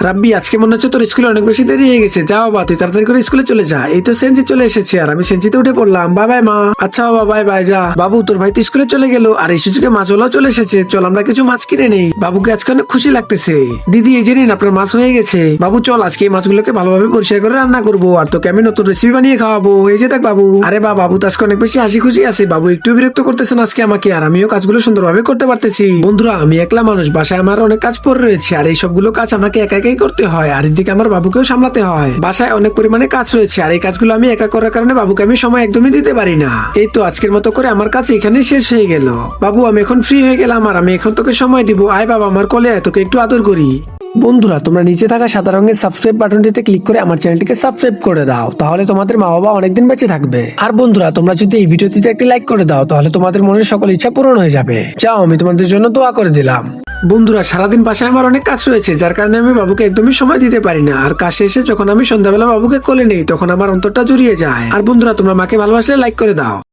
রাব্বি, আজকে মনে হচ্ছে তোর স্কুলে অনেক বেশি দেরি হয়ে গেছে। যা বাবা, তুই তাড়াতাড়ি করে স্কুলে চলে যা। এই তো সেনজি চলে এসেছে আর আমি সেনজিতে উঠে পড়লাম। বাই বাই মা। আচ্ছা বাবা, বাই বাই। যা বাবু, তোর ভাই তো স্কুলে চলে গেল আর এই সুযোগে মাছওয়ালাও চলে এসেছে। চল আমরা কিছু মাছ কিনে নেই। বাবুকে আজকে অনেক খুশি লাগতেছে। দিদি, এই যে নিন আপনার মাছ হয়ে গেছে। বাবু চল, আজকে এই মাছগুলোকে ভালোভাবে পরিষ্কার করে রান্না করবো আর তোকে আমি নতুন রেসিপি বানিয়ে খাওয়াবো। এই যে দেখ বাবু। আরে বা, বাবু তো আজকে অনেক বেশি হাসি খুশি আছে। বাবু একটু বিরক্ত করতেছেন আজকে আমাকে, আর আমিও কাজগুলো সুন্দরভাবে করতে পারতেছি। বন্ধুরা, আমি একলা মানুষ, বাসায় আমার অনেক কাজ পড়ে রয়েছে আর এই সবগুলো কাজ আমাকে একা একাই করতে হয়। আর এদিকে আমার বাবুকেও সামলাতে হয়। বাসায় অনেক পরিমাণে কাজ রয়েছে আর এই কাজগুলো আমি একা করার কারণে বাবুকে আমি সময় একদমই দিতে পারি না। এই তো আজকের মতো করে আমার কাজ এখানে শেষ হয়ে গেল। বাবু, আমি এখন ফ্রি হয়ে গেলাম আর আমি এখন তোকে সময় দিব। আয় বাবা, আমার কোলে আয়, তোকে একটু আদর করি। বন্ধুরা, তোমরা নিচে থাকা সাদা রঙের সাবস্ক্রাইব বাটনটিতে ক্লিক করে আমার চ্যানেলটিকে সাবস্ক্রাইব করে দাও, তাহলে তোমাদের মা বাবা অনেকদিন বেঁচে থাকবে। আর বন্ধুরা, তোমরা যদি এই ভিডিওটিতে একটি লাইক করে দাও তাহলে তোমাদের মনের সকল ইচ্ছা পূরণ হয়ে যাবে। যাও, আমি তোমাদের জন্য দোয়া করে দিলাম। বন্ধুরা, সারাদিন বাসায় আমার অনেক কাজ রয়েছে, যার কারণে আমি বাবুকে একদমই সময় দিতে পারি না। আর কাজ শেষে যখন আমি সন্ধ্যাবেলা বাবুকে কোলে নেই তখন আমার অন্তরটা জুড়িয়ে যায়। আর বন্ধুরা, তোমরা মাকে ভালোবাসলে লাইক করে দাও।